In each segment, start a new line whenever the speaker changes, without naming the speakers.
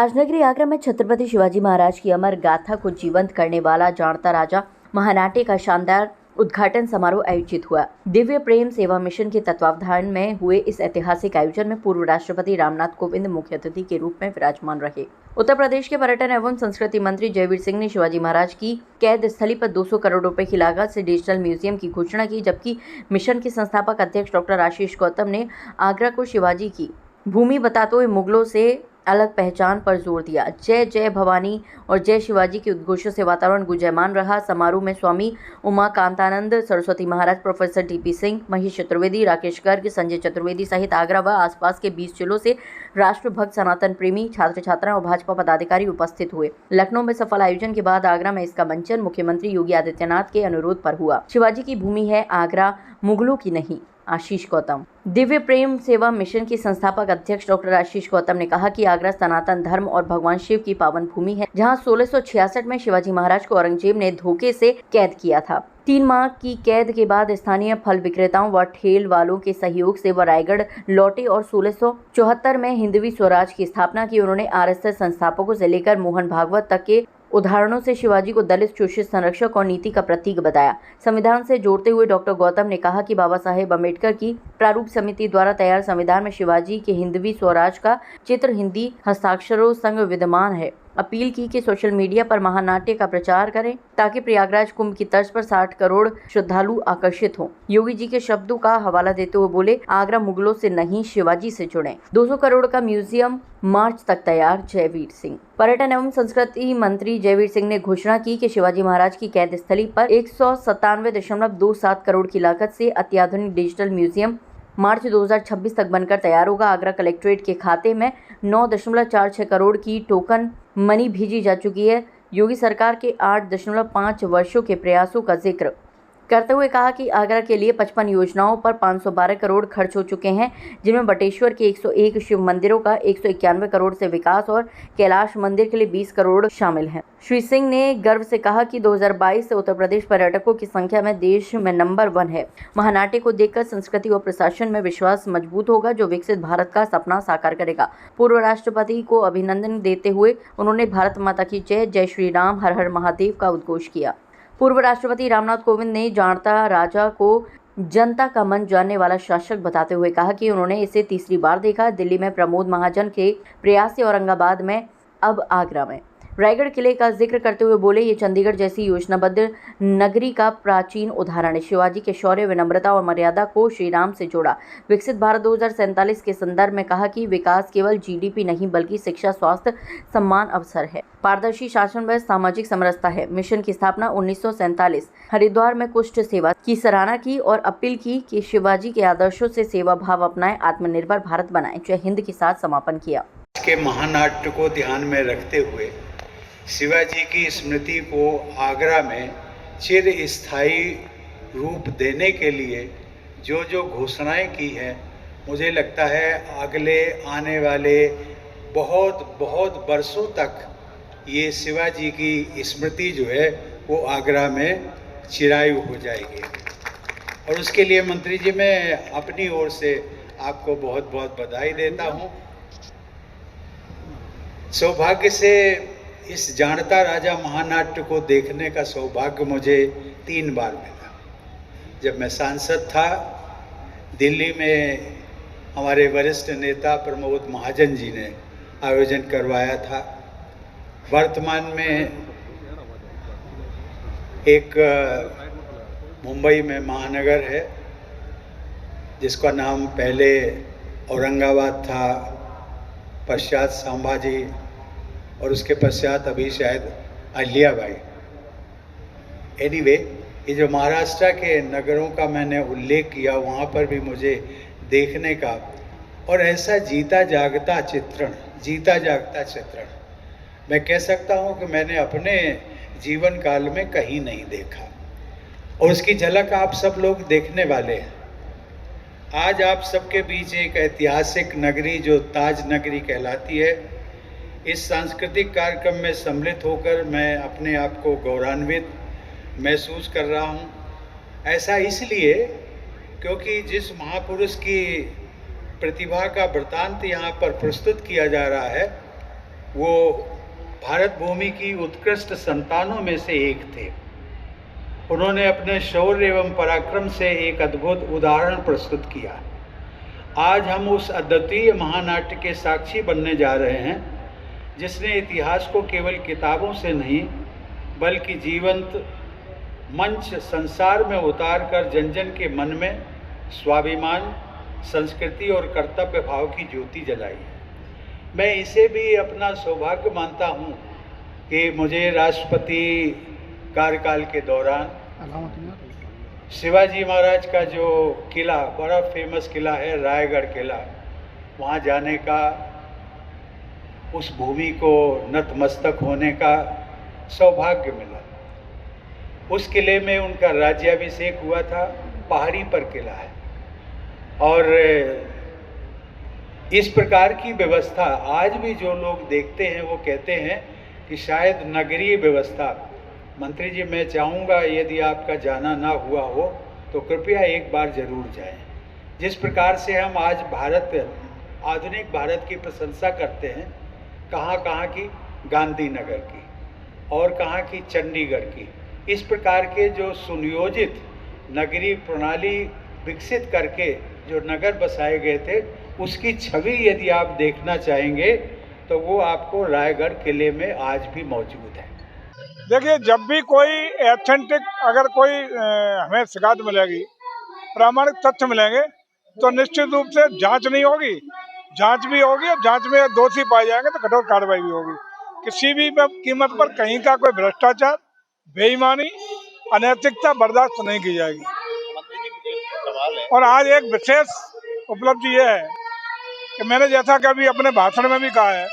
राजनगरी आगरा में छत्रपति शिवाजी महाराज की अमर गाथा को जीवंत करने वाला जाणता राजा महानाट्य का शानदार उद्घाटन समारोह आयोजित हुआ। दिव्य प्रेम सेवा मिशन के तत्वावधान में हुए इस ऐतिहासिक आयोजन में पूर्व राष्ट्रपति रामनाथ कोविंद मुख्य अतिथि के रूप में विराजमान रहे। उत्तर प्रदेश के पर्यटन एवं संस्कृति मंत्री जयवीर सिंह ने शिवाजी महाराज की कैद स्थली पर 200 करोड़ रुपए की लागत से डिजिटल म्यूजियम की घोषणा की, जबकि मिशन के संस्थापक अध्यक्ष डॉक्टर आशीष गौतम ने आगरा को शिवाजी की भूमि बताते हुए मुगलों से अलग पहचान पर जोर दिया। जय जय भवानी और जय शिवाजी के उद्घोषों से वातावरण गुंजायमान रहा। समारोह में स्वामी उमाकांतानंद सरस्वती महाराज, प्रोफेसर टीपी सिंह, महेश चतुर्वेदी, राकेश गर्ग, संजय चतुर्वेदी सहित आगरा व आसपास के 20 जिलों से राष्ट्रभक्त, सनातन प्रेमी, छात्र छात्राएं और भाजपा पदाधिकारी उपस्थित हुए। लखनऊ में सफल आयोजन के बाद आगरा में इसका मंचन मुख्यमंत्री योगी आदित्यनाथ के अनुरोध पर हुआ। शिवाजी की भूमि है आगरा, मुगलों की नहीं। आशीष गौतम। दिव्य प्रेम सेवा मिशन के संस्थापक अध्यक्ष डॉक्टर आशीष गौतम ने कहा कि आगरा सनातन धर्म और भगवान शिव की पावन भूमि है, जहां 1666 में शिवाजी महाराज को औरंगजेब ने धोखे से कैद किया था। 3 माह की कैद के बाद स्थानीय फल विक्रेताओं व ठेल वालों के सहयोग से वह रायगढ़ लौटे और 1674 में हिंदवी स्वराज की स्थापना की। उन्होंने आरएसएस संस्थापकों से लेकर मोहन भागवत तक के उदाहरणों से शिवाजी को दलित, शोषित, संरक्षक और नीति का प्रतीक बताया। संविधान से जोड़ते हुए डॉक्टर गौतम ने कहा कि बाबा साहेब अम्बेडकर की प्रारूप समिति द्वारा तैयार संविधान में शिवाजी के हिंदवी स्वराज का चित्र हिंदी हस्ताक्षरों संग विद्यमान है। अपील की कि सोशल मीडिया पर महानाट्य का प्रचार करें ताकि प्रयागराज कुंभ की तर्ज पर 60 करोड़ श्रद्धालु आकर्षित हों। योगी जी के शब्दों का हवाला देते हुए बोले, आगरा मुगलों से नहीं शिवाजी से जुड़े। 200 करोड़ का म्यूजियम मार्च तक तैयार। जयवीर सिंह। पर्यटन एवं संस्कृति मंत्री जयवीर सिंह ने घोषणा की कि शिवाजी महाराज की कैद स्थली पर 197.27 करोड़ की लागत से अत्याधुनिक डिजिटल म्यूजियम मार्च 2026 तक बनकर तैयार होगा। आगरा कलेक्ट्रेट के खाते में 9.46 करोड़ की टोकन मनी भेजी जा चुकी है। योगी सरकार के 8.5 वर्षों के प्रयासों का जिक्र करते हुए कहा कि आगरा के लिए 55 योजनाओं पर 512 करोड़ खर्च हो चुके हैं, जिनमें बटेश्वर के 101 शिव मंदिरों का 191 करोड़ से विकास और कैलाश मंदिर के लिए 20 करोड़ शामिल हैं। श्री सिंह ने गर्व से कहा कि 2022 से उत्तर प्रदेश पर्यटकों की संख्या में देश में नंबर 1 है। महानाट्य को देखकर संस्कृति और प्रशासन में विश्वास मजबूत होगा, जो विकसित भारत का सपना साकार करेगा। पूर्व राष्ट्रपति को अभिनंदन देते हुए उन्होंने भारत माता की जय, जय श्री राम, हर हर महादेव का उद्घोष किया। पूर्व राष्ट्रपति रामनाथ कोविंद ने जाणता राजा को जनता का मन जानने वाला शासक बताते हुए कहा कि उन्होंने इसे तीसरी बार देखा। दिल्ली में प्रमोद महाजन के प्रयास से औरंगाबाद में, अब आगरा में। रायगढ़ किले का जिक्र करते हुए बोले, ये चंडीगढ़ जैसी योजनाबद्ध नगरी का प्राचीन उदाहरण है। शिवाजी के शौर्य, विनम्रता और मर्यादा को श्री राम से जोड़ा। विकसित भारत 2047 के संदर्भ में कहा कि विकास केवल जीडीपी नहीं बल्कि शिक्षा, स्वास्थ्य, सम्मान, अवसर है। पारदर्शी शासन व सामाजिक समरसता है। मिशन की स्थापना 1947 हरिद्वार में कुष्ठ सेवा की सराहना की और अपील की कि शिवाजी के आदर्शों से सेवा भाव अपनाएं, आत्मनिर्भर भारत बनाएं। जय हिंद के साथ समापन किया।
के महानाट्य को ध्यान में रखते हुए शिवाजी की स्मृति को आगरा में चिर स्थायी रूप देने के लिए जो जो घोषणाएं की हैं, मुझे लगता है अगले आने वाले बहुत वर्षों तक ये शिवाजी की स्मृति जो है वो आगरा में चिरायु हो जाएगी। और उसके लिए मंत्री जी मैं अपनी ओर से आपको बहुत बहुत बधाई देता हूँ। सौभाग्य से इस जाणता राजा महानाट्य को देखने का सौभाग्य मुझे 3 बार मिला। जब मैं सांसद था, दिल्ली में हमारे वरिष्ठ नेता प्रमोद महाजन जी ने आयोजन करवाया था। वर्तमान में एक मुंबई में महानगर है जिसका नाम पहले औरंगाबाद था, पश्चात संभाजी और उसके पश्चात अभी शायद अहिल्याबाई। एनीवे, ये जो महाराष्ट्र के नगरों का मैंने उल्लेख किया, वहाँ पर भी मुझे देखने का और ऐसा जीता जागता चित्रण मैं कह सकता हूँ कि मैंने अपने जीवन काल में कहीं नहीं देखा, और उसकी झलक आप सब लोग देखने वाले हैं। आज आप सबके बीच एक ऐतिहासिक नगरी जो ताज नगरी कहलाती है, इस सांस्कृतिक कार्यक्रम में सम्मिलित होकर मैं अपने आप को गौरवान्वित महसूस कर रहा हूँ। ऐसा इसलिए क्योंकि जिस महापुरुष की प्रतिभा का वृत्तांत यहाँ पर प्रस्तुत किया जा रहा है, वो भारत भूमि की उत्कृष्ट संतानों में से एक थे। उन्होंने अपने शौर्य एवं पराक्रम से एक अद्भुत उदाहरण प्रस्तुत किया। आज हम उस अद्वितीय महानाट्य के साक्षी बनने जा रहे हैं जिसने इतिहास को केवल किताबों से नहीं बल्कि जीवंत मंच संसार में उतार कर जन जन के मन में स्वाभिमान, संस्कृति और कर्तव्य भाव की ज्योति जलाई है। मैं इसे भी अपना सौभाग्य मानता हूँ कि मुझे राष्ट्रपति कार्यकाल के दौरान शिवाजी महाराज का जो किला, बड़ा फेमस किला है रायगढ़ किला, वहाँ जाने का, उस भूमि को नतमस्तक होने का सौभाग्य मिला। उस किले में उनका राज्याभिषेक हुआ था। पहाड़ी पर किला है और इस प्रकार की व्यवस्था आज भी जो लोग देखते हैं वो कहते हैं कि शायद नगरीय व्यवस्था। मंत्री जी, मैं चाहूँगा यदि आपका जाना ना हुआ हो तो कृपया एक बार जरूर जाएं। जिस प्रकार से हम आज आधुनिक भारत की प्रशंसा करते हैं, कहाँ कहाँ की गांधीनगर की और कहाँ की चंडीगढ़ की, इस प्रकार के जो सुनियोजित नगरीय प्रणाली विकसित करके जो नगर बसाए गए थे, उसकी छवि यदि आप देखना चाहेंगे तो वो आपको रायगढ़ किले में आज भी मौजूद है।
देखिए, जब भी कोई एथेंटिक अगर कोई हमें शिकायत मिलेगी, प्रामाणिक तथ्य मिलेंगे तो निश्चित रूप से जांच नहीं होगी, जांच भी होगी और जांच में दोषी पाए जाएंगे तो कठोर कार्रवाई भी होगी। किसी भी कीमत पर कहीं का कोई भ्रष्टाचार, बेईमानी, अनैतिकता बर्दाश्त नहीं की जाएगी। और आज एक विशेष उपलब्धि ये है कि मैंने जैसा कि अभी अपने भाषण में भी कहा है,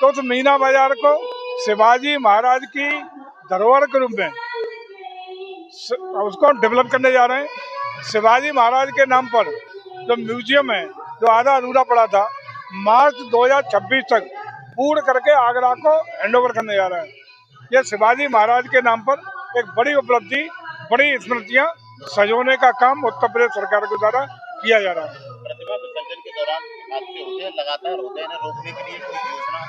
तो उस मीना बाजार को शिवाजी महाराज की धरोहर के रूप में उसको डेवलप करने जा रहे हैं। शिवाजी महाराज के नाम पर जो म्यूजियम है, जो आधा अधूरा पड़ा था, मार्च 2026 तक पूर्ण करके आगरा को हैंडओवर करने जा रहा है। यह शिवाजी महाराज के नाम पर एक बड़ी उपलब्धि, बड़ी स्मृतियां सजोने का काम उत्तर प्रदेश सरकार के द्वारा किया जा रहा है।
प्रतिमा विसर्जन के दौरान हादसे होते हैं, लगातार होते हैं, इन्हें रोकने के लिए कोई योजना?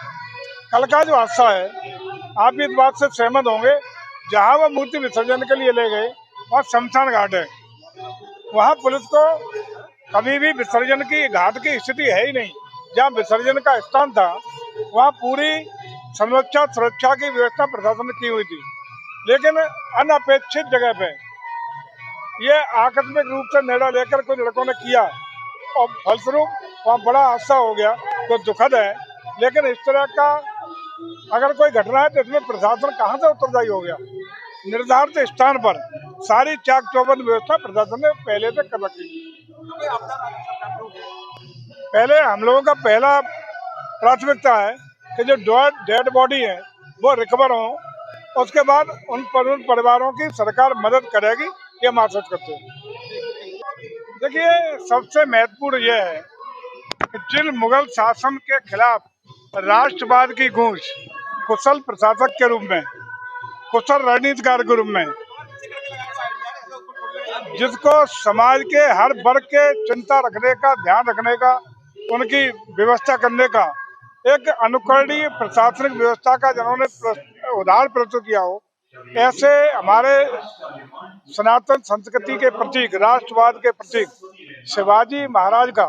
कल का जो हादसा है, आप भी इस बात से सहमत होंगे, जहां वो मूर्ति विसर्जन के लिए ले गए वहाँ शमशान घाट है, वहाँ पुलिस को कभी भी विसर्जन की घाट की स्थिति है ही नहीं। जहाँ विसर्जन का स्थान था वहाँ पूरी सुरक्षा की व्यवस्था प्रशासन ने की हुई थी, लेकिन अनपेक्षित जगह पे ये आकस्मिक रूप से निर्णय लेकर कुछ लड़कों ने किया और फलस्वरूप वहाँ बड़ा हादसा हो गया, तो दुखद है। लेकिन इस तरह का अगर कोई घटना है तो इसमें प्रशासन कहाँ से उत्तरदायी हो गया? निर्धारित स्थान पर सारी चाक चौबंद व्यवस्था प्रशासन ने पहले से कर रखी। पहले हम लोगों का पहला प्राथमिकता है कि जो डेड बॉडी है वो रिकवर हो, उसके बाद उन परिवारों की सरकार मदद करेगी, ये हम आशा करते हैं। देखिए, सबसे महत्वपूर्ण ये है कि जिन मुगल शासन के खिलाफ राष्ट्रवाद की गूंज कुशल प्रशासक के रूप में, कुशल रणनीतिकार के रूप में, जिसको समाज के हर वर्ग के चिंता रखने का, ध्यान रखने का, उनकी व्यवस्था करने का एक अनुकरणीय प्रशासनिक व्यवस्था का जिन्होंने उदाहरण प्रस्तुत किया हो, ऐसे हमारे सनातन संस्कृति के प्रतीक, राष्ट्रवाद के प्रतीक शिवाजी महाराज का,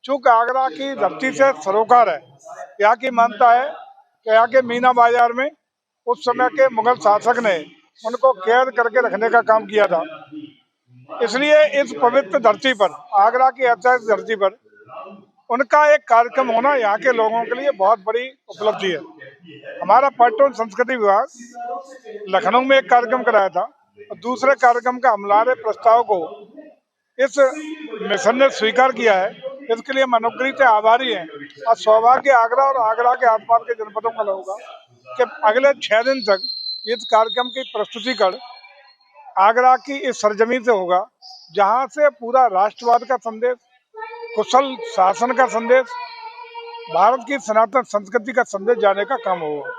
चूंकि आगरा की धरती से सरोकार है, यहाँ की मानता है कि यहाँ के मीना बाजार में उस समय के मुगल शासक ने उनको कैद करके रखने का काम किया था। इसलिए इस पवित्र धरती पर, आगरा की ऐतिहासिक धरती पर उनका एक कार्यक्रम होना यहाँ के लोगों के लिए बहुत बड़ी उपलब्धि है। हमारा पर्यटन संस्कृति विभाग लखनऊ में एक कार्यक्रम कराया था और दूसरे कार्यक्रम का अमलारे प्रस्ताव को इस मिशन ने स्वीकार किया है। इसके लिए हम अनुग्रहित आभारी हैं और सौभाग्य आगरा और आगरा के आसपास के जनपदों का होगा कि अगले 6 दिन तक इस कार्यक्रम की प्रस्तुतिकरण आगरा की इस सरजमी से होगा, जहां से पूरा राष्ट्रवाद का संदेश, कुशल शासन का संदेश, भारत की सनातन संस्कृति का संदेश जाने का काम होगा।